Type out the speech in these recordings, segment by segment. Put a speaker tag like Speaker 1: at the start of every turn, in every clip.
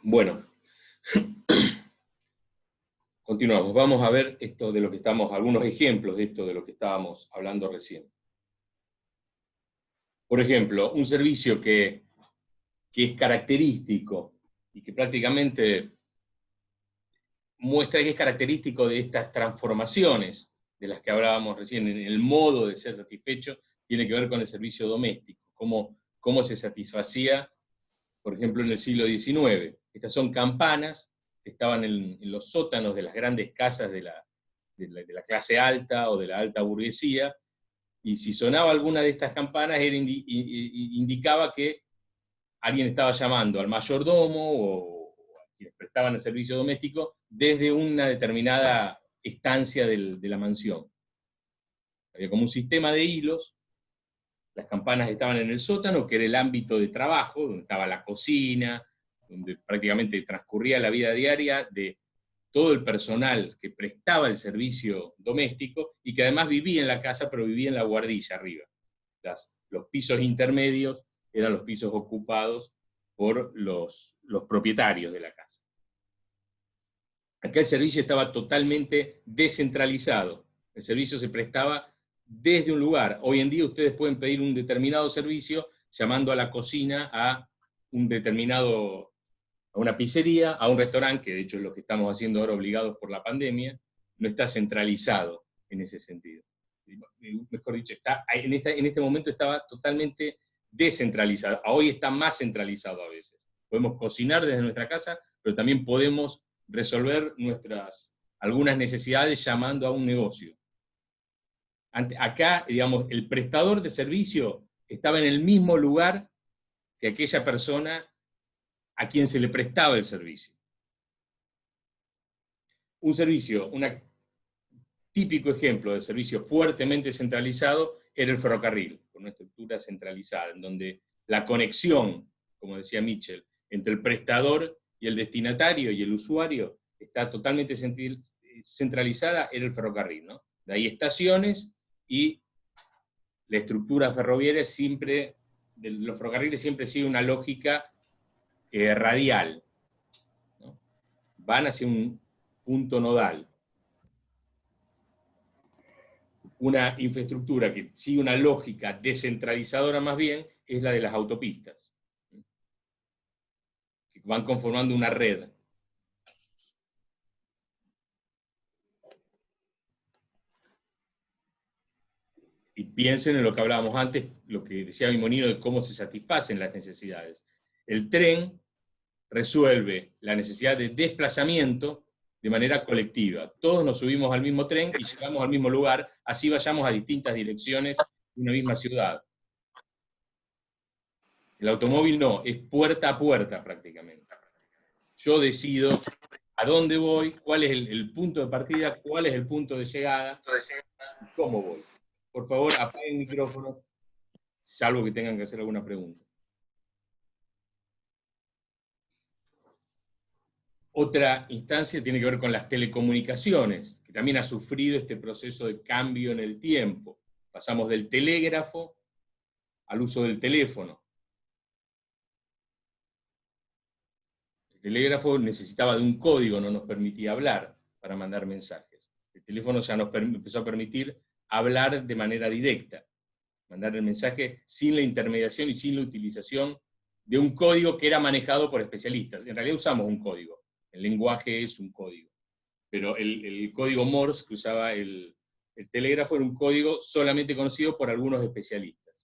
Speaker 1: Bueno, continuamos. Vamos a ver esto de lo que estamos, algunos ejemplos de esto de lo que estábamos hablando recién. Por ejemplo, un servicio que es característico y que prácticamente muestra que es característico de estas transformaciones de las que hablábamos recién, en el modo de ser satisfecho, tiene que ver con el servicio doméstico, cómo se satisfacía, por ejemplo, en el siglo XIX. Estas son campanas que estaban en los sótanos de las grandes casas de la clase alta o de la alta burguesía, y si sonaba alguna de estas campanas indicaba que alguien estaba llamando al mayordomo o a quienes prestaban el servicio doméstico desde una determinada estancia de la mansión. Había como un sistema de hilos, las campanas estaban en el sótano, que era el ámbito de trabajo, donde estaba la cocina, donde prácticamente transcurría la vida diaria de todo el personal que prestaba el servicio doméstico y que además vivía en la casa, pero vivía en la buhardilla arriba. Los pisos intermedios eran los pisos ocupados por los propietarios de la casa. Acá el servicio estaba totalmente descentralizado. El servicio se prestaba desde un lugar. Hoy en día ustedes pueden pedir un determinado servicio llamando a la cocina a a una pizzería, a un restaurante, que de hecho es lo que estamos haciendo ahora obligados por la pandemia. No está centralizado en ese sentido. Mejor dicho, en este momento estaba totalmente descentralizado. Hoy está más centralizado a veces. Podemos cocinar desde nuestra casa, pero también podemos resolver algunas necesidades llamando a un negocio. Acá, digamos, el prestador de servicio estaba en el mismo lugar que aquella persona a quien se le prestaba el servicio. Un servicio, un típico ejemplo de servicio fuertemente centralizado era el ferrocarril, con una estructura centralizada, en donde la conexión, como decía Mitchell, entre el prestador y el destinatario y el usuario está totalmente centralizada, era el ferrocarril, ¿no? De ahí estaciones y la estructura ferroviaria siempre, de los ferrocarriles siempre sigue una lógica radial, ¿no? Van hacia un punto nodal. Una infraestructura que sigue una lógica descentralizadora más bien es la de las autopistas, que van conformando una red. Y piensen en lo que hablábamos antes, lo que decía Bimonino de cómo se satisfacen las necesidades. El tren resuelve la necesidad de desplazamiento de manera colectiva. Todos nos subimos al mismo tren y llegamos al mismo lugar, así vayamos a distintas direcciones de una misma ciudad. El automóvil no, es puerta a puerta prácticamente. Yo decido a dónde voy, cuál es el punto de partida, cuál es el punto de llegada, y cómo voy. Por favor, apaguen micrófonos, salvo que tengan que hacer alguna pregunta. Otra instancia tiene que ver con las telecomunicaciones, que también ha sufrido este proceso de cambio en el tiempo. Pasamos del telégrafo al uso del teléfono. El telégrafo necesitaba de un código, no nos permitía hablar para mandar mensajes. El teléfono ya nos empezó a permitir hablar de manera directa, mandar el mensaje sin la intermediación y sin la utilización de un código que era manejado por especialistas. En realidad usamos un código, el lenguaje es un código, pero el código Morse que usaba el telégrafo era un código solamente conocido por algunos especialistas.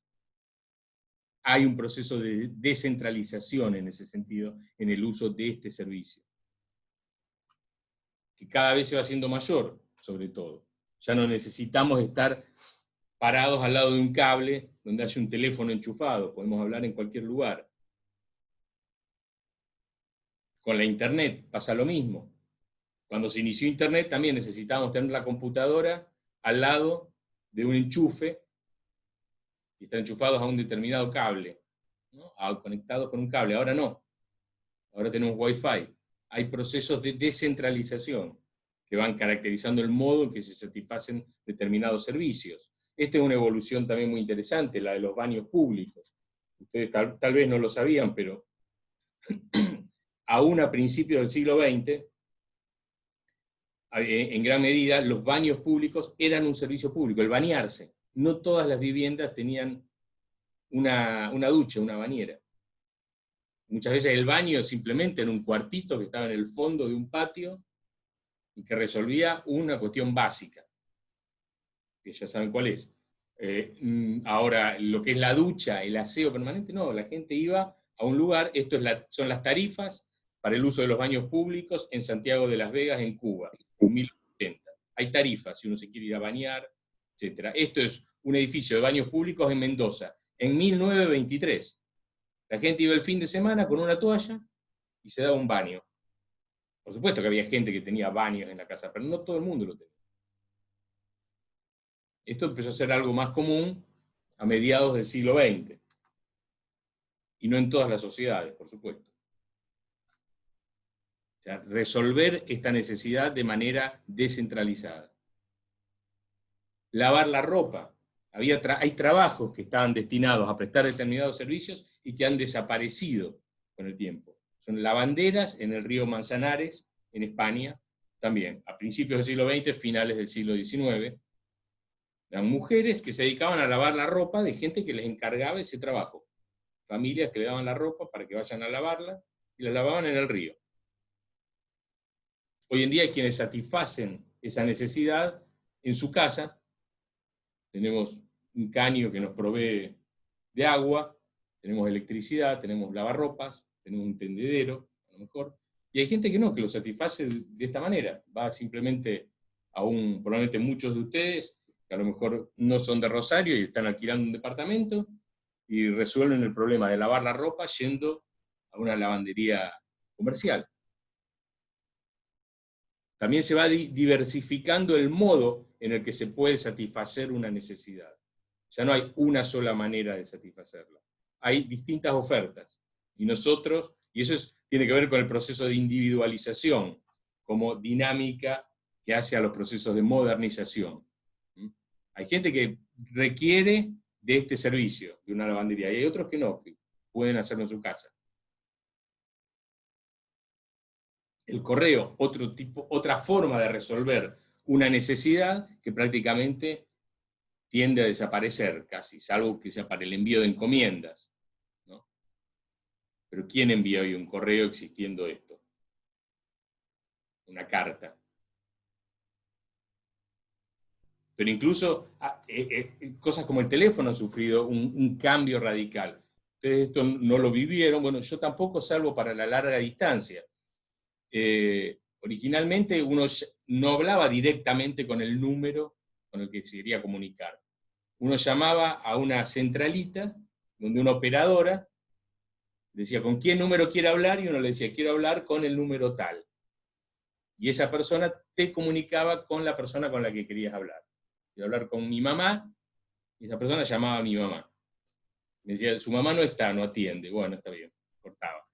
Speaker 1: Hay un proceso de descentralización en ese sentido, en el uso de este servicio, que cada vez se va haciendo mayor, sobre todo. Ya no necesitamos estar parados al lado de un cable donde haya un teléfono enchufado, podemos hablar en cualquier lugar. Con la internet pasa lo mismo. Cuando se inició internet también necesitábamos tener la computadora al lado de un enchufe y estar enchufados a un determinado cable, ¿no? Conectados con un cable. Ahora no. Ahora tenemos Wi-Fi. Hay procesos de descentralización que van caracterizando el modo en que se satisfacen determinados servicios. Esta es una evolución también muy interesante, la de los baños públicos. Ustedes tal vez no lo sabían, pero aún a principios del siglo XX, en gran medida, los baños públicos eran un servicio público, el bañarse. No todas las viviendas tenían una ducha, una bañera. Muchas veces el baño simplemente en un cuartito que estaba en el fondo de un patio y que resolvía una cuestión básica, que ya saben cuál es. Ahora, lo que es la ducha, el aseo permanente, no, la gente iba a un lugar, son las tarifas para el uso de los baños públicos en Santiago de las Vegas, en Cuba, en 1980. Hay tarifas si uno se quiere ir a bañar, etc. Esto es un edificio de baños públicos en Mendoza, en 1923. La gente iba el fin de semana con una toalla y se daba un baño. Por supuesto que había gente que tenía baños en la casa, pero no todo el mundo lo tenía. Esto empezó a ser algo más común a mediados del siglo XX. Y no en todas las sociedades, por supuesto. O sea, resolver esta necesidad de manera descentralizada. Lavar la ropa. Hay trabajos que estaban destinados a prestar determinados servicios y que han desaparecido con el tiempo. Son lavanderas en el río Manzanares, en España, también, a principios del siglo XX, finales del siglo XIX. Eran mujeres que se dedicaban a lavar la ropa de gente que les encargaba ese trabajo. Familias que le daban la ropa para que vayan a lavarla y la lavaban en el río. Hoy en día hay quienes satisfacen esa necesidad en su casa. Tenemos un caño que nos provee de agua, tenemos electricidad, tenemos lavarropas, tenemos un tendedero, a lo mejor. Y hay gente que no, que lo satisface de esta manera. Va simplemente probablemente muchos de ustedes, que a lo mejor no son de Rosario y están alquilando un departamento, y resuelven el problema de lavar la ropa yendo a una lavandería comercial. También se va diversificando el modo en el que se puede satisfacer una necesidad. Ya no hay una sola manera de satisfacerla. Hay distintas ofertas. Y eso tiene que ver con el proceso de individualización, como dinámica que hace a los procesos de modernización. Hay gente que requiere de este servicio, de una lavandería, y hay otros que no, que pueden hacerlo en su casa. El correo, otra forma de resolver una necesidad que prácticamente tiende a desaparecer casi, salvo que sea para el envío de encomiendas, ¿no? Pero ¿quién envía hoy un correo existiendo esto? Una carta. Pero incluso cosas como el teléfono han sufrido un cambio radical. Ustedes esto no lo vivieron, bueno, yo tampoco, salvo para la larga distancia. Originalmente uno no hablaba directamente con el número con el que se quería comunicar. Uno llamaba a una centralita, donde una operadora decía con qué número quiere hablar, y uno le decía quiero hablar con el número tal. Y esa persona te comunicaba con la persona con la que querías hablar. Quiero hablar con mi mamá, y esa persona llamaba a mi mamá. Me decía, su mamá no está, no atiende. Bueno, está bien, cortaba.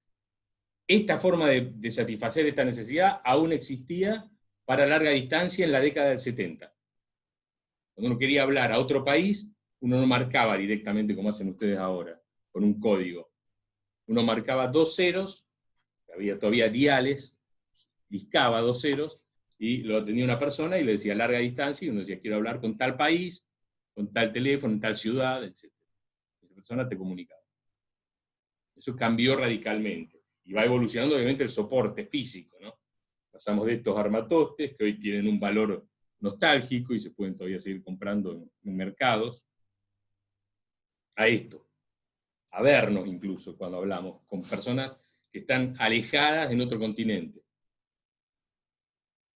Speaker 1: Esta forma de satisfacer esta necesidad aún existía para larga distancia en la década del 70. Cuando uno quería hablar a otro país, uno no marcaba directamente como hacen ustedes ahora, con un código. Uno marcaba 2 ceros, había todavía diales, discaba 2 ceros, y lo atendía una persona y le decía larga distancia, y uno decía quiero hablar con tal país, con tal teléfono, en tal ciudad, etc. Esa persona te comunicaba. Eso cambió radicalmente. Y va evolucionando obviamente el soporte físico, ¿no? Pasamos de estos armatostes, que hoy tienen un valor nostálgico y se pueden todavía seguir comprando en mercados, a esto, a vernos incluso cuando hablamos con personas que están alejadas en otro continente.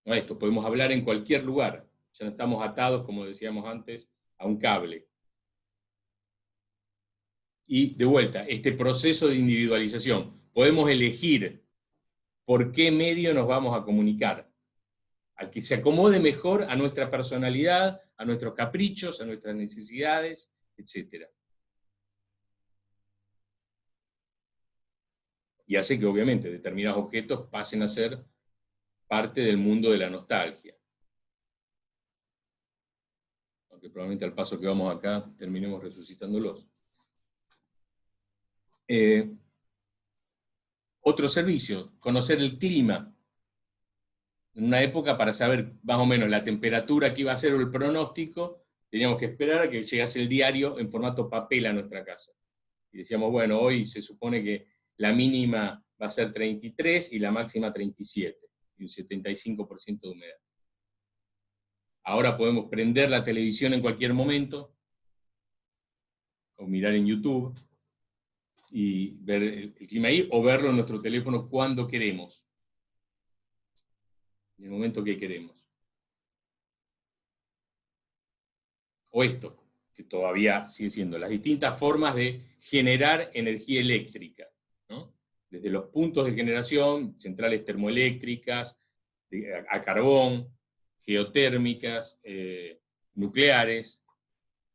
Speaker 1: A esto, podemos hablar en cualquier lugar, ya no estamos atados, como decíamos antes, a un cable. Y de vuelta, este proceso de individualización, podemos elegir por qué medio nos vamos a comunicar, al que se acomode mejor a nuestra personalidad, a nuestros caprichos, a nuestras necesidades, etc. Y hace que obviamente determinados objetos pasen a ser parte del mundo de la nostalgia. Aunque probablemente al paso que vamos acá terminemos resucitándolos. Otro servicio, conocer el clima. En una época, para saber más o menos la temperatura que iba a ser o el pronóstico, teníamos que esperar a que llegase el diario en formato papel a nuestra casa. Y decíamos, bueno, hoy se supone que la mínima va a ser 33 y la máxima 37, y un 75% de humedad. Ahora podemos prender la televisión en cualquier momento, o mirar en YouTube, y ver el clima ahí, o verlo en nuestro teléfono cuando queremos, en el momento que queremos. O esto, que todavía sigue siendo, las distintas formas de generar energía eléctrica, ¿no? Desde los puntos de generación, centrales termoeléctricas, a carbón, geotérmicas, nucleares,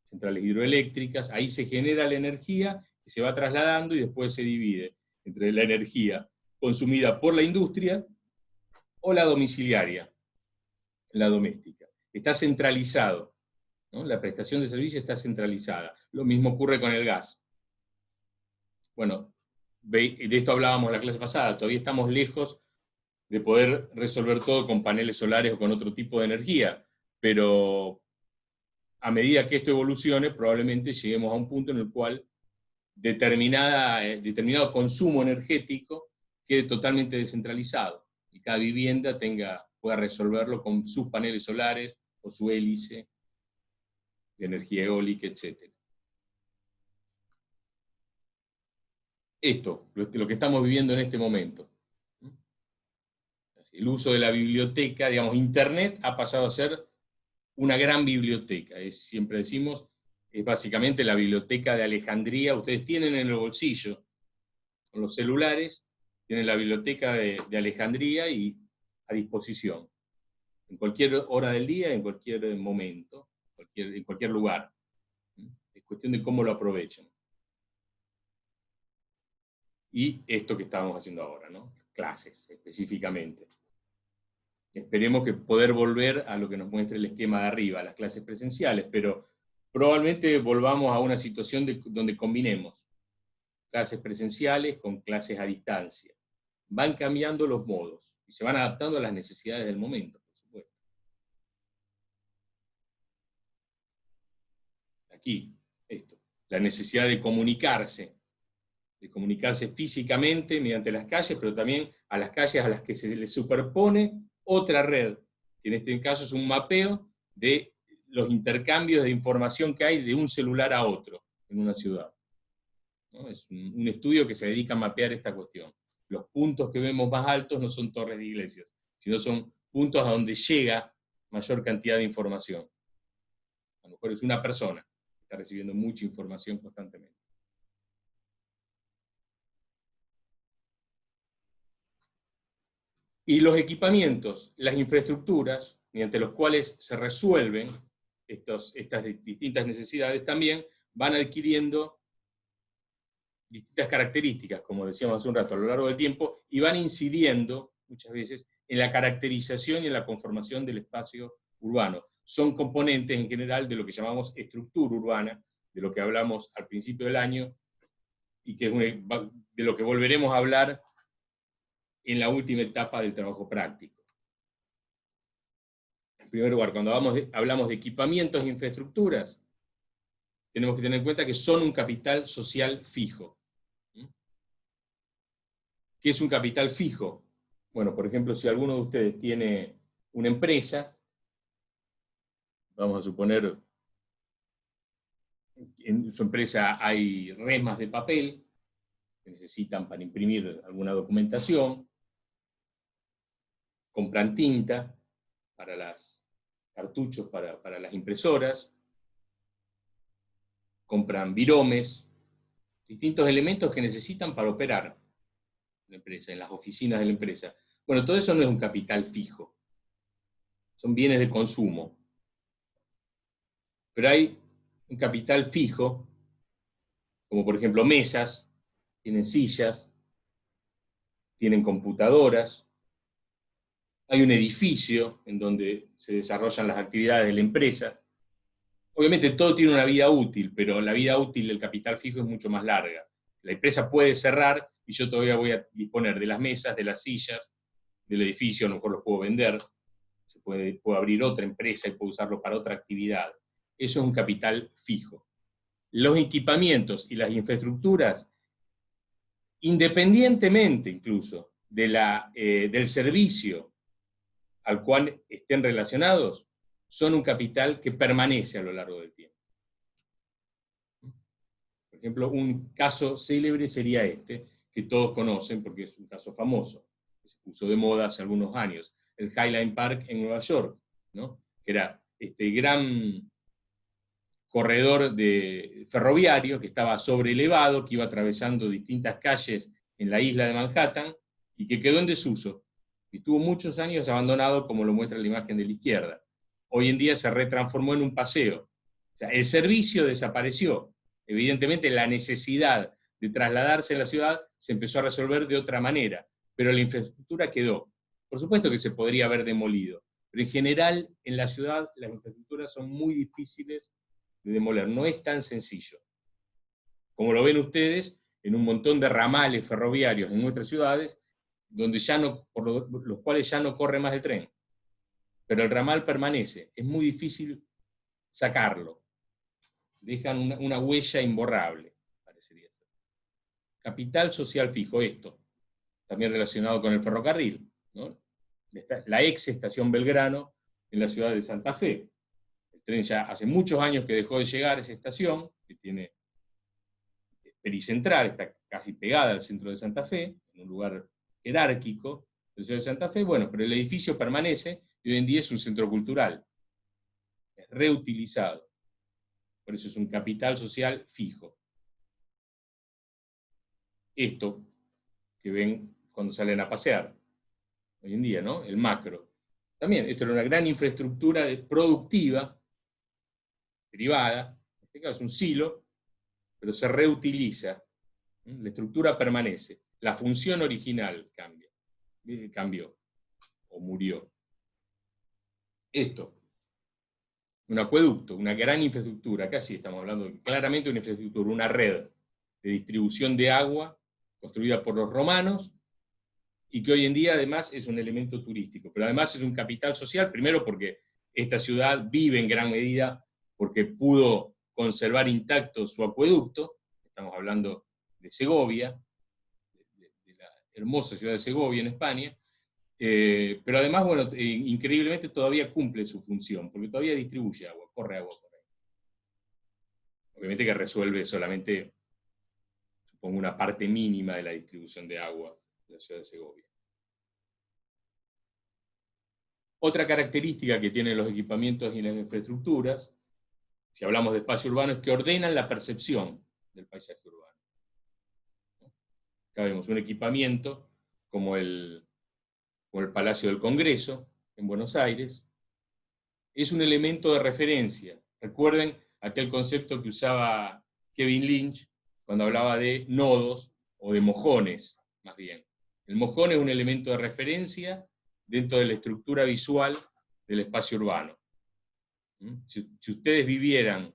Speaker 1: centrales hidroeléctricas, ahí se genera la energía que se va trasladando y después se divide entre la energía consumida por la industria o la domiciliaria, la doméstica. Está centralizado, ¿no? La prestación de servicio está centralizada. Lo mismo ocurre con el gas. Bueno, de esto hablábamos la clase pasada, todavía estamos lejos de poder resolver todo con paneles solares o con otro tipo de energía, pero a medida que esto evolucione, probablemente lleguemos a un punto en el cual determinado consumo energético quede totalmente descentralizado y cada vivienda pueda resolverlo con sus paneles solares o su hélice de energía eólica, etc. Esto, lo que estamos viviendo en este momento. El uso de la biblioteca, digamos, Internet ha pasado a ser una gran biblioteca. Siempre decimos, es básicamente la biblioteca de Alejandría. Ustedes tienen en el bolsillo, con los celulares, tienen la biblioteca de Alejandría y a disposición, en cualquier hora del día, en cualquier momento, en cualquier lugar. Es cuestión de cómo lo aprovechen. Y esto que estamos haciendo ahora, ¿no? Clases, específicamente. Esperemos que poder volver a lo que nos muestra el esquema de arriba, las clases presenciales, pero probablemente volvamos a una situación donde combinemos clases presenciales con clases a distancia. Van cambiando los modos y se van adaptando a las necesidades del momento, por supuesto. Aquí, esto, la necesidad de comunicarse físicamente mediante las calles, pero también a las calles a las que se les superpone otra red, que en este caso es un mapeo de los intercambios de información que hay de un celular a otro en una ciudad, ¿no? Es un estudio que se dedica a mapear esta cuestión. Los puntos que vemos más altos no son torres de iglesias, sino son puntos a donde llega mayor cantidad de información. A lo mejor es una persona que está recibiendo mucha información constantemente. Y los equipamientos, las infraestructuras, mediante los cuales se resuelven estas distintas necesidades, también van adquiriendo distintas características, como decíamos hace un rato, a lo largo del tiempo, y van incidiendo muchas veces en la caracterización y en la conformación del espacio urbano. Son componentes en general de lo que llamamos estructura urbana, de lo que hablamos al principio del año, y que es de lo que volveremos a hablar en la última etapa del trabajo práctico. En primer lugar, cuando hablamos de equipamientos e infraestructuras, tenemos que tener en cuenta que son un capital social fijo. ¿Qué es un capital fijo? Bueno, por ejemplo, si alguno de ustedes tiene una empresa, vamos a suponer que en su empresa hay resmas de papel que necesitan para imprimir alguna documentación, compran tinta para los cartuchos para las impresoras, compran viromes, distintos elementos que necesitan para operar la empresa, en las oficinas de la empresa. Bueno, todo eso no es un capital fijo, son bienes de consumo. Pero hay un capital fijo, como por ejemplo mesas, tienen sillas, tienen computadoras, hay un edificio en donde se desarrollan las actividades de la empresa. Obviamente todo tiene una vida útil, pero la vida útil del capital fijo es mucho más larga. La empresa puede cerrar y yo todavía voy a disponer de las mesas, de las sillas, del edificio, a lo mejor los puedo vender, puedo abrir otra empresa y puedo usarlo para otra actividad. Eso es un capital fijo. Los equipamientos y las infraestructuras, independientemente incluso del servicio al cual estén relacionados, son un capital que permanece a lo largo del tiempo. Por ejemplo, un caso célebre sería este, que todos conocen porque es un caso famoso, que se puso de moda hace algunos años, el Highline Park en Nueva York, ¿no? Que era este gran corredor ferroviario que estaba sobrelevado, que iba atravesando distintas calles en la isla de Manhattan, y que quedó en desuso. Y estuvo muchos años abandonado, como lo muestra la imagen de la izquierda. Hoy en día se retransformó en un paseo. O sea, el servicio desapareció. Evidentemente la necesidad de trasladarse en la ciudad se empezó a resolver de otra manera, pero la infraestructura quedó. Por supuesto que se podría haber demolido, pero en general en la ciudad las infraestructuras son muy difíciles de demoler. No es tan sencillo. Como lo ven ustedes, en un montón de ramales ferroviarios en nuestras ciudades, donde por los cuales ya no corre más el tren. Pero el ramal permanece. Es muy difícil sacarlo. Dejan una huella imborrable, parecería ser. Capital social fijo, esto. También relacionado con el ferrocarril, ¿no? La ex estación Belgrano en la ciudad de Santa Fe. El tren ya hace muchos años que dejó de llegar a esa estación, que tiene pericentral, está casi pegada al centro de Santa Fe, en un lugar jerárquico de la ciudad de Santa Fe, bueno, pero el edificio permanece y hoy en día es un centro cultural. Es reutilizado. Por eso es un capital social fijo. Esto que ven cuando salen a pasear, hoy en día, ¿no? El macro. También, esto era una gran infraestructura productiva, privada, en este caso es un silo, pero se reutiliza. La estructura permanece. La función original cambió o murió. Esto, un acueducto, una gran infraestructura, casi estamos hablando claramente de una infraestructura, una red de distribución de agua construida por los romanos y que hoy en día además es un elemento turístico, pero además es un capital social, primero porque esta ciudad vive en gran medida porque pudo conservar intacto su acueducto, estamos hablando de Segovia, de la hermosa ciudad de Segovia en España, pero además, bueno, increíblemente todavía cumple su función, porque todavía distribuye agua, corre agua por ahí. Obviamente que resuelve solamente, supongo, una parte mínima de la distribución de agua de la ciudad de Segovia. Otra característica que tienen los equipamientos y las infraestructuras, si hablamos de espacio urbano, es que ordenan la percepción del paisaje urbano. Acá vemos un equipamiento como el Palacio del Congreso, en Buenos Aires. Es un elemento de referencia. Recuerden aquel concepto que usaba Kevin Lynch cuando hablaba de nodos, o de mojones, más bien. El mojón es un elemento de referencia dentro de la estructura visual del espacio urbano. Si ustedes vivieran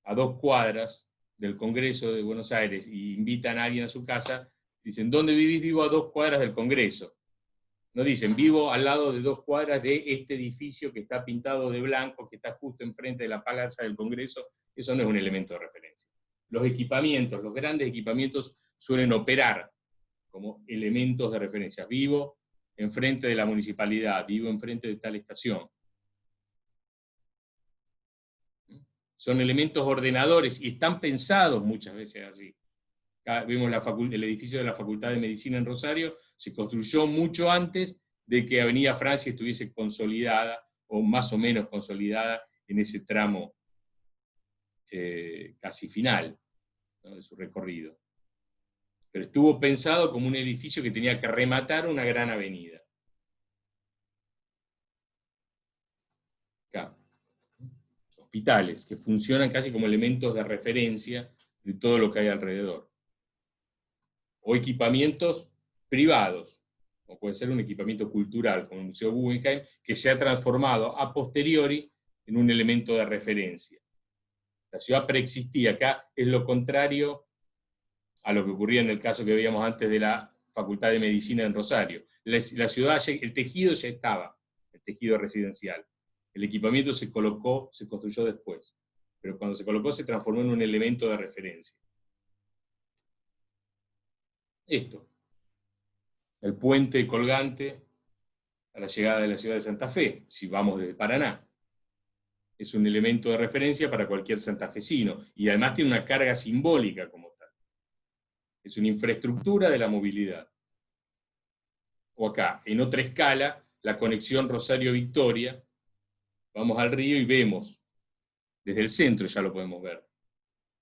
Speaker 1: a 2 cuadras del Congreso de Buenos Aires y invitan a alguien a su casa, dicen, ¿dónde vivís? Vivo a 2 cuadras del Congreso. No dicen, vivo al lado de 2 cuadras de este edificio que está pintado de blanco, que está justo enfrente de la plaza del Congreso. Eso no es un elemento de referencia. Los equipamientos, los grandes equipamientos suelen operar como elementos de referencia. Vivo enfrente de la municipalidad, vivo enfrente de tal estación. Son elementos ordenadores y están pensados muchas veces así. Acá vemos el edificio de la Facultad de Medicina en Rosario, se construyó mucho antes de que Avenida Francia estuviese consolidada, o más o menos consolidada, en ese tramo casi final, ¿no?, de su recorrido. Pero estuvo pensado como un edificio que tenía que rematar una gran avenida. Acá. Hospitales, que funcionan casi como elementos de referencia de todo lo que hay alrededor. O equipamientos privados, o puede ser un equipamiento cultural, como el Museo Guggenheim, que se ha transformado a posteriori en un elemento de referencia. La ciudad preexistía, acá es lo contrario a lo que ocurría en el caso que veíamos antes de la Facultad de Medicina en Rosario. La ciudad, el tejido ya estaba, el tejido residencial. El equipamiento se colocó, se construyó después, pero cuando se colocó se transformó en un elemento de referencia. Esto, el puente colgante a la llegada de la ciudad de Santa Fe, si vamos desde Paraná. Es un elemento de referencia para cualquier santafesino, y además tiene una carga simbólica como tal. Es una infraestructura de la movilidad. O acá, en otra escala, la conexión Rosario-Victoria, vamos al río y vemos, desde el centro ya lo podemos ver,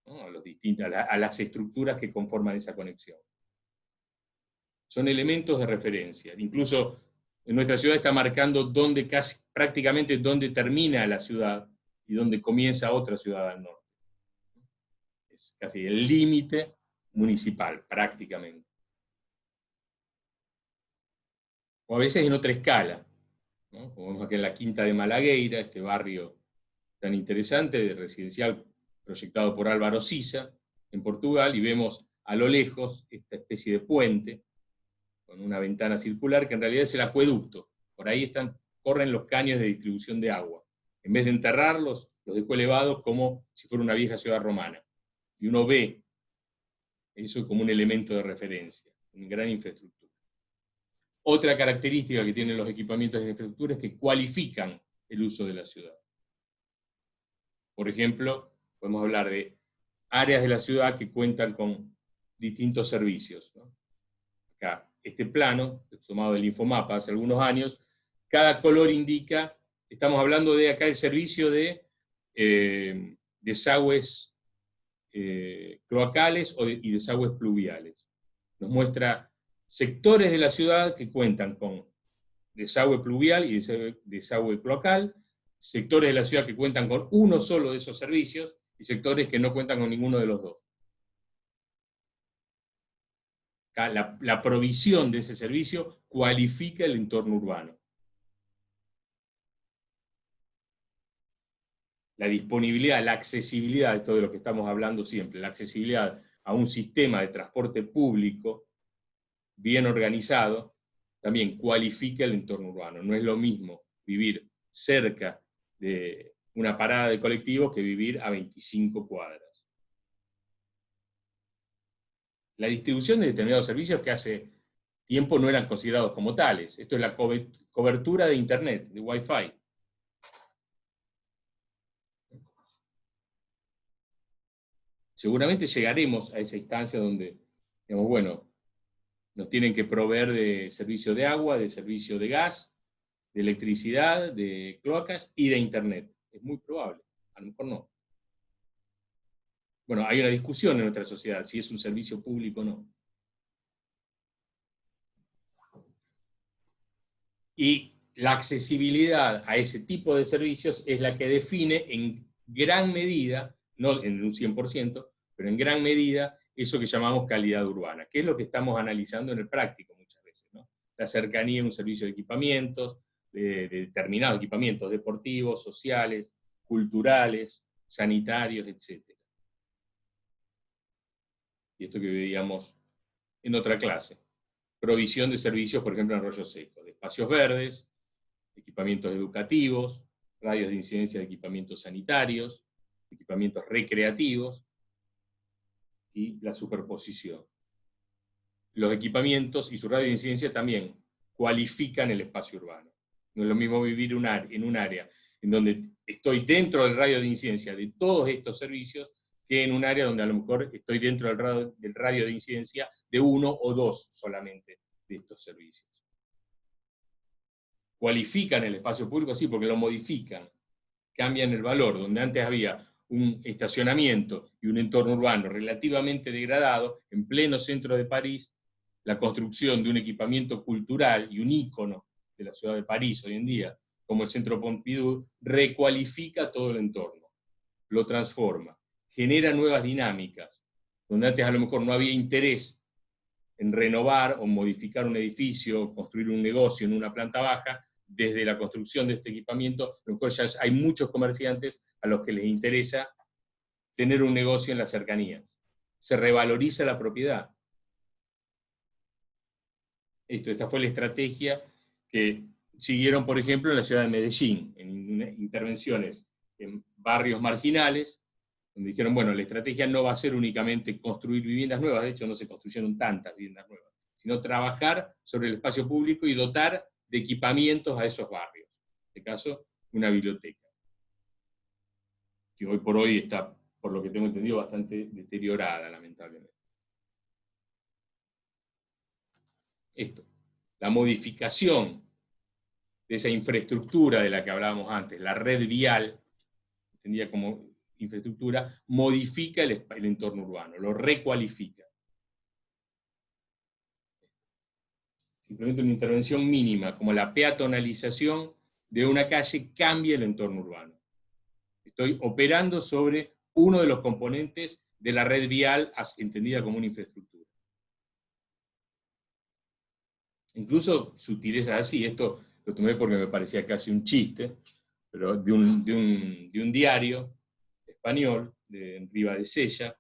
Speaker 1: ¿no? A las estructuras que conforman esa conexión. Son elementos de referencia. Incluso en nuestra ciudad está marcando prácticamente dónde termina la ciudad y dónde comienza otra ciudad al norte. Es casi el límite municipal, prácticamente. O a veces en otra escala, ¿no? Como vemos aquí en la Quinta de Malagueira, este barrio tan interesante de residencial proyectado por Álvaro Siza, en Portugal, y vemos a lo lejos esta especie de puente, con una ventana circular, que en realidad es el acueducto. Por ahí corren los caños de distribución de agua. En vez de enterrarlos, los dejó elevados como si fuera una vieja ciudad romana. Y uno ve eso como un elemento de referencia, una gran infraestructura. Otra característica que tienen los equipamientos de infraestructura es que cualifican el uso de la ciudad. Por ejemplo, podemos hablar de áreas de la ciudad que cuentan con distintos servicios, ¿no? Acá, este plano, tomado del Infomapa hace algunos años, cada color indica, estamos hablando de acá el servicio de desagües cloacales y desagües pluviales. Nos muestra sectores de la ciudad que cuentan con desagüe pluvial y desagüe cloacal, sectores de la ciudad que cuentan con uno solo de esos servicios, y sectores que no cuentan con ninguno de los dos. La provisión de ese servicio cualifica el entorno urbano. La disponibilidad, la accesibilidad, de todo de lo que estamos hablando siempre, la accesibilidad a un sistema de transporte público bien organizado, también cualifica el entorno urbano. No es lo mismo vivir cerca de una parada de colectivo que vivir a 25 cuadras. La distribución de determinados servicios que hace tiempo no eran considerados como tales. Esto es la cobertura de Internet, de Wi-Fi. Seguramente llegaremos a esa instancia donde, digamos, bueno, nos tienen que proveer de servicio de agua, de servicio de gas, de electricidad, de cloacas y de Internet. Es muy probable, a lo mejor no. Bueno, hay una discusión en nuestra sociedad, si es un servicio público o no. Y la accesibilidad a ese tipo de servicios es la que define en gran medida, no en un 100%, pero en gran medida eso que llamamos calidad urbana, que es lo que estamos analizando en el práctico muchas veces, ¿no? La cercanía a un servicio de equipamientos, de determinados equipamientos deportivos, sociales, culturales, sanitarios, etc. Y esto que veíamos en otra clase. Provisión de servicios, por ejemplo, en Arroyo Seco, de espacios verdes, equipamientos educativos, radios de incidencia de equipamientos sanitarios, equipamientos recreativos, y la superposición. Los equipamientos y su radio de incidencia también cualifican el espacio urbano. No es lo mismo vivir en un área en donde estoy dentro del radio de incidencia de todos estos servicios, que en un área donde a lo mejor estoy dentro del radio de incidencia de uno o dos solamente de estos servicios. Cualifican el espacio público, sí, porque lo modifican, cambian el valor. Donde antes había un estacionamiento y un entorno urbano relativamente degradado, en pleno centro de París, la construcción de un equipamiento cultural y un ícono de la ciudad de París hoy en día, como el Centro Pompidou, recualifica todo el entorno, lo transforma, genera nuevas dinámicas, donde antes a lo mejor no había interés en renovar o modificar un edificio, construir un negocio en una planta baja. Desde la construcción de este equipamiento, a lo mejor ya hay muchos comerciantes a los que les interesa tener un negocio en las cercanías. se revaloriza la propiedad. Esta fue la estrategia que siguieron, por ejemplo, en la ciudad de Medellín, en intervenciones en barrios marginales, donde dijeron, bueno, la estrategia no va a ser únicamente construir viviendas nuevas, de hecho no se construyeron tantas viviendas nuevas, sino trabajar sobre el espacio público y dotar de equipamientos a esos barrios. En este caso, una biblioteca, que hoy por hoy está, por lo que tengo entendido, bastante deteriorada, lamentablemente. Esto, la modificación de esa infraestructura de la que hablábamos antes, la red vial, entendida como infraestructura, modifica el entorno urbano, lo recualifica. Simplemente una intervención mínima, como la peatonalización de una calle, cambia el entorno urbano. Estoy operando sobre uno de los componentes de la red vial, entendida como una infraestructura. Incluso sutilezas así, esto lo tomé porque me parecía casi un chiste, pero de un diario español, de Ribadesella,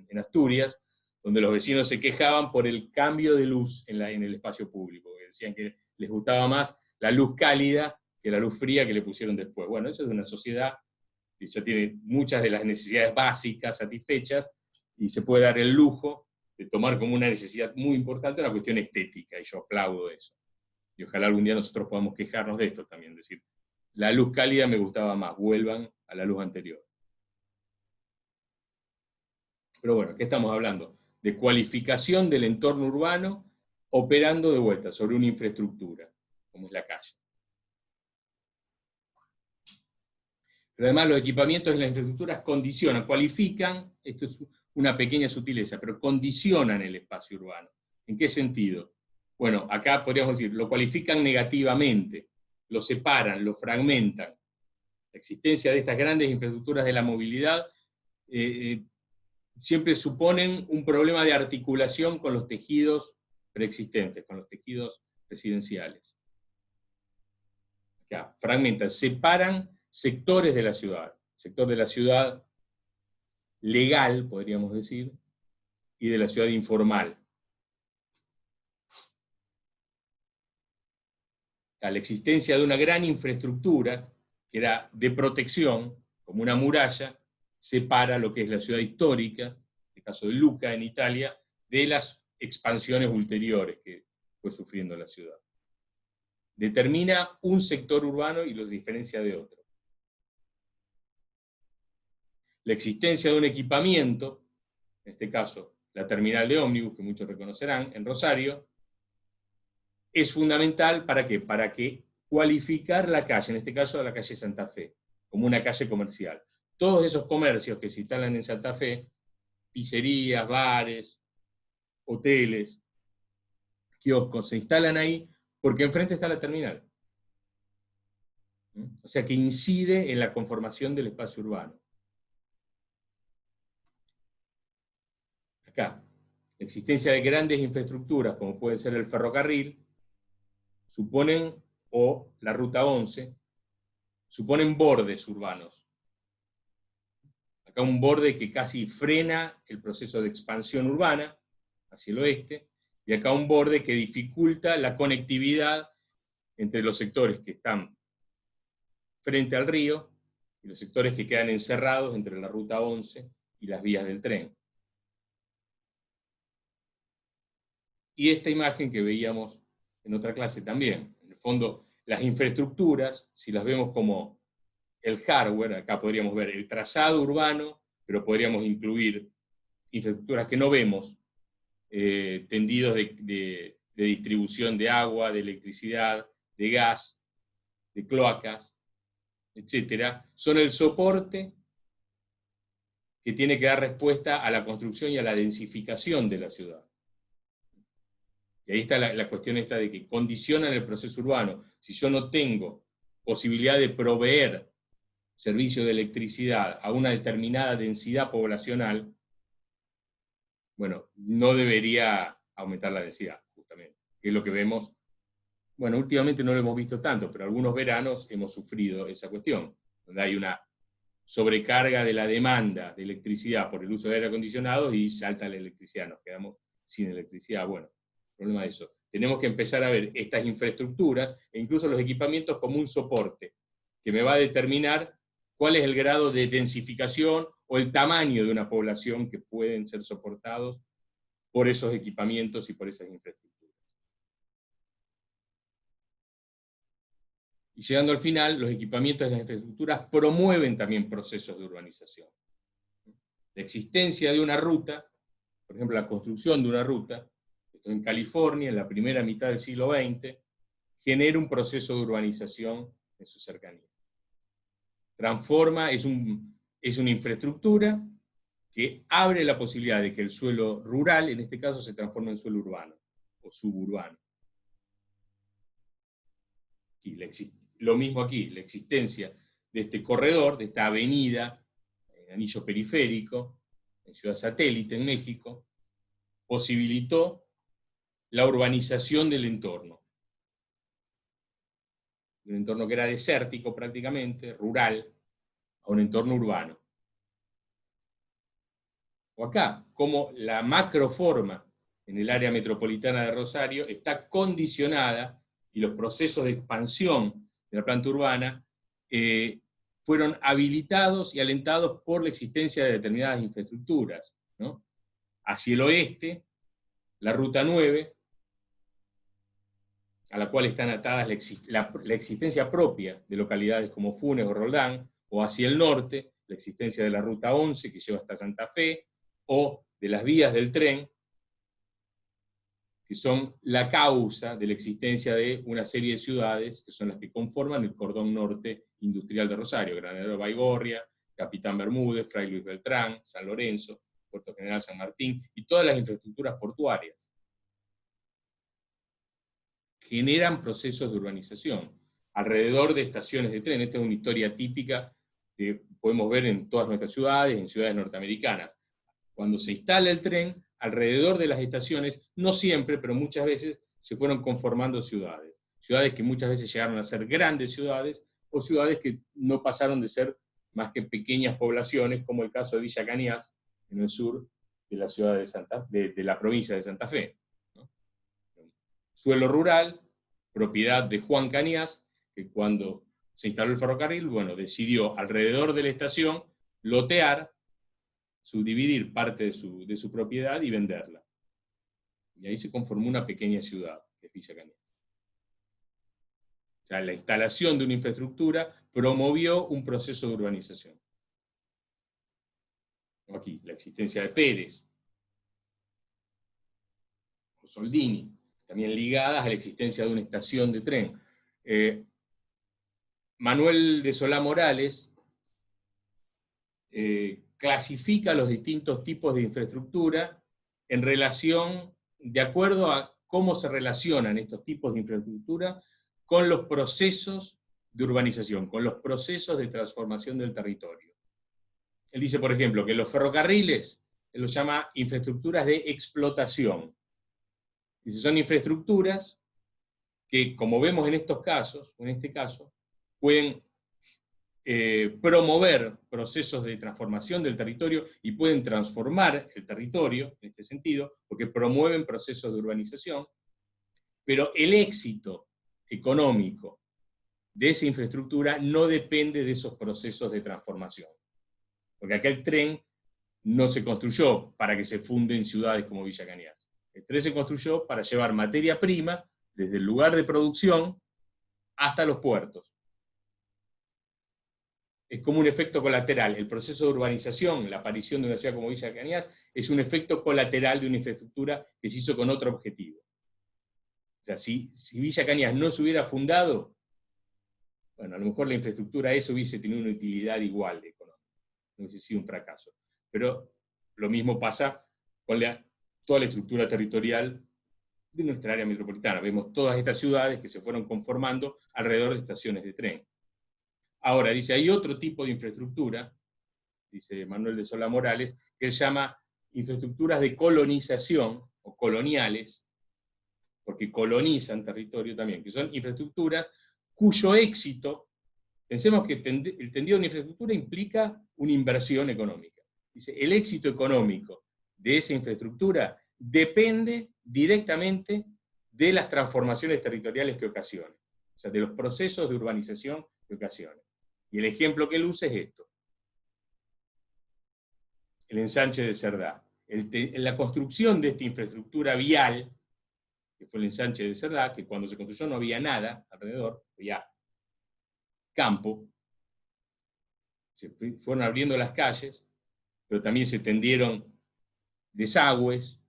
Speaker 1: en Asturias, donde los vecinos se quejaban por el cambio de luz en el espacio público, que decían que les gustaba más la luz cálida que la luz fría que le pusieron después. Bueno, eso es una sociedad que ya tiene muchas de las necesidades básicas satisfechas, y se puede dar el lujo de tomar como una necesidad muy importante una cuestión estética, y yo aplaudo eso. Y ojalá algún día nosotros podamos quejarnos de esto también, decir, la luz cálida me gustaba más, vuelvan a la luz anterior. Pero bueno, ¿qué estamos hablando? De cualificación del entorno urbano, operando de vuelta sobre una infraestructura, como es la calle. Pero además los equipamientos en las infraestructuras condicionan, cualifican, esto es una pequeña sutileza, pero condicionan el espacio urbano. ¿En qué sentido? Bueno, acá podríamos decir, lo cualifican negativamente, lo separan, lo fragmentan. La existencia de estas grandes infraestructuras de la movilidad siempre suponen un problema de articulación con los tejidos preexistentes, con los tejidos residenciales. Acá, fragmentan, separan sectores de la ciudad, sector de la ciudad legal, podríamos decir, y de la ciudad informal. La existencia de una gran infraestructura, que era de protección, como una muralla, separa lo que es la ciudad histórica, en el caso de Lucca en Italia, de las expansiones ulteriores que fue sufriendo la ciudad. Determina un sector urbano y los diferencia de otro. La existencia de un equipamiento, en este caso la terminal de ómnibus, que muchos reconocerán, en Rosario, es fundamental ¿para qué? Para que cualificar la calle, en este caso la calle Santa Fe, como una calle comercial. Todos esos comercios que se instalan en Santa Fe, pizzerías, bares, hoteles, kioscos, se instalan ahí porque enfrente está la terminal. O sea que incide en la conformación del espacio urbano. Acá, la existencia de grandes infraestructuras, como puede ser el ferrocarril, suponen, o la Ruta 11, suponen bordes urbanos. Acá un borde que casi frena el proceso de expansión urbana hacia el oeste, y acá un borde que dificulta la conectividad entre los sectores que están frente al río y los sectores que quedan encerrados entre la Ruta 11 y las vías del tren. Y esta imagen que veíamos en otra clase también. En el fondo, las infraestructuras, si las vemos como el hardware, acá podríamos ver el trazado urbano, pero podríamos incluir infraestructuras que no vemos, tendidos de distribución de agua, de electricidad, de gas, de cloacas, etcétera, son el soporte que tiene que dar respuesta a la construcción y a la densificación de la ciudad. Y ahí está la cuestión esta de que condicionan el proceso urbano. Si yo no tengo posibilidad de proveer servicio de electricidad a una determinada densidad poblacional, bueno, no debería aumentar la densidad, justamente, que es lo que vemos. Bueno, últimamente no lo hemos visto tanto, pero algunos veranos hemos sufrido esa cuestión, donde hay una sobrecarga de la demanda de electricidad por el uso de aire acondicionado y salta la electricidad, nos quedamos sin electricidad. Bueno, problema de eso. Tenemos que empezar a ver estas infraestructuras e incluso los equipamientos como un soporte, que me va a determinar cuál es el grado de densificación o el tamaño de una población que pueden ser soportados por esos equipamientos y por esas infraestructuras. Y llegando al final, los equipamientos de las infraestructuras promueven también procesos de urbanización. La existencia de una ruta, por ejemplo, la construcción de una ruta, en California, en la primera mitad del siglo XX, genera un proceso de urbanización en su cercanía. Transforma, es una infraestructura que abre la posibilidad de que el suelo rural, en este caso, se transforme en suelo urbano o suburbano. Y lo mismo aquí, la existencia de este corredor, de esta avenida, anillo periférico, en Ciudad Satélite, en México, posibilitó la urbanización del entorno. Un entorno que era desértico prácticamente, rural, a un entorno urbano. O acá, como la macroforma en el área metropolitana de Rosario está condicionada y los procesos de expansión de la planta urbana fueron habilitados y alentados por la existencia de determinadas infraestructuras, ¿no? Hacia el oeste, la Ruta 9, a la cual están atadas la existencia propia de localidades como Funes o Roldán, o hacia el norte, la existencia de la Ruta 11, que lleva hasta Santa Fe, o de las vías del tren, que son la causa de la existencia de una serie de ciudades que son las que conforman el cordón norte industrial de Rosario: Granadero Baigorria, Capitán Bermúdez, Fray Luis Beltrán, San Lorenzo, Puerto General San Martín, y todas las infraestructuras portuarias. Generan procesos de urbanización alrededor de estaciones de tren. Esta es una historia típica que podemos ver en todas nuestras ciudades, en ciudades norteamericanas. Cuando se instala el tren, alrededor de las estaciones, no siempre, pero muchas veces, se fueron conformando ciudades. Ciudades que muchas veces llegaron a ser grandes ciudades, o ciudades que no pasaron de ser más que pequeñas poblaciones, como el caso de Villa Cañas, en el sur de la ciudad de la provincia de Santa Fe, ¿no? Suelo rural, propiedad de Juan Cañas, que cuando se instaló el ferrocarril, bueno, decidió alrededor de la estación lotear, subdividir parte de su propiedad y venderla. Y ahí se conformó una pequeña ciudad, que es Villa Cañas. O sea, la instalación de una infraestructura promovió un proceso de urbanización. Aquí, la existencia de Pérez, o Soldini, también ligadas a la existencia de una estación de tren. Manuel de Solá Morales clasifica los distintos tipos de infraestructura en relación, de acuerdo a cómo se relacionan estos tipos de infraestructura con los procesos de urbanización, con los procesos de transformación del territorio. Él dice, por ejemplo, que los ferrocarriles, él los llama infraestructuras de explotación. Dice, son infraestructuras que, como vemos en estos casos, en este caso, pueden promover procesos de transformación del territorio y pueden transformar el territorio, en este sentido, porque promueven procesos de urbanización, pero el éxito económico de esa infraestructura no depende de esos procesos de transformación. Porque aquel tren no se construyó para que se funde en ciudades como Villa Cañas. El tren se construyó para llevar materia prima desde el lugar de producción hasta los puertos. Es como un efecto colateral. El proceso de urbanización, la aparición de una ciudad como Villa Cañas, es un efecto colateral de una infraestructura que se hizo con otro objetivo. O sea, si Villa Cañas no se hubiera fundado, bueno, a lo mejor la infraestructura esa hubiese tenido una utilidad igual económica, no hubiese sido un fracaso. Pero lo mismo pasa con toda la estructura territorial de nuestra área metropolitana. Vemos todas estas ciudades que se fueron conformando alrededor de estaciones de tren. Ahora, dice, hay otro tipo de infraestructura, dice Manuel de Solá Morales, que él llama infraestructuras de colonización, o coloniales, porque colonizan territorio también, que son infraestructuras cuyo éxito Pensemos que el tendido de una infraestructura implica una inversión económica. Dice, el éxito económico de esa infraestructura depende directamente de las transformaciones territoriales que ocasione, o sea, de los procesos de urbanización que ocasione. Y el ejemplo que él usa es esto. El ensanche de Cerdá. La construcción de esta infraestructura vial, que fue el ensanche de Cerdá, que cuando se construyó no había nada alrededor, había campo, se fueron abriendo las calles, pero también se tendieron desagües,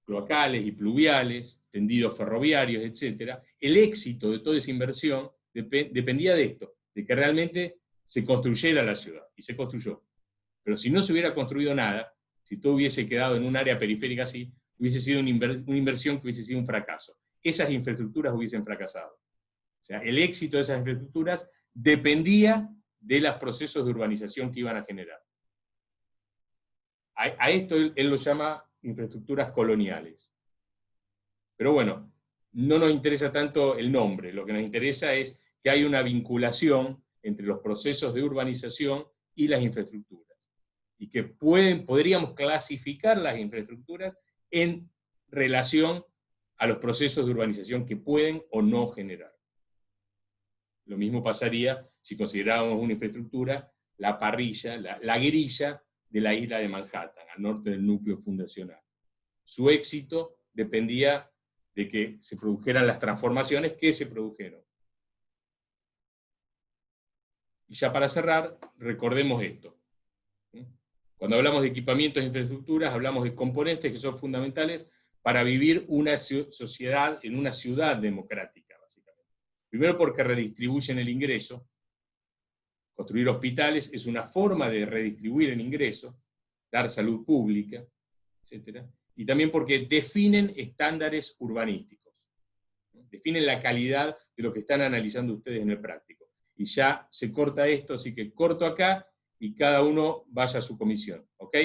Speaker 1: cloacales y pluviales, tendidos ferroviarios, etc. El éxito de toda esa inversión dependía de esto, de que realmente se construyera la ciudad, y se construyó. Pero si no se hubiera construido nada, si todo hubiese quedado en un área periférica así, hubiese sido una inversión que hubiese sido un fracaso. Esas infraestructuras hubiesen fracasado. O sea, el éxito de esas infraestructuras dependía de los procesos de urbanización que iban a generar. A esto él lo llama infraestructuras coloniales. Pero bueno, no nos interesa tanto el nombre, lo que nos interesa es que hay una vinculación entre los procesos de urbanización y las infraestructuras. Y que podríamos clasificar las infraestructuras en relación a los procesos de urbanización que pueden o no generar. Lo mismo pasaría si considerábamos una infraestructura la parrilla, la grilla de la isla de Manhattan, al norte del núcleo fundacional. Su éxito dependía de que se produjeran las transformaciones que se produjeron. Y ya para cerrar, recordemos esto. Cuando hablamos de equipamientos e infraestructuras, hablamos de componentes que son fundamentales para vivir una sociedad en una ciudad democrática, básicamente. Primero porque redistribuyen el ingreso. Construir hospitales es una forma de redistribuir el ingreso, dar salud pública, etc. Y también porque definen estándares urbanísticos. Definen la calidad de lo que están analizando ustedes en el práctico. Y ya se corta esto, así que corto acá y cada uno vaya a su comisión, ¿ok?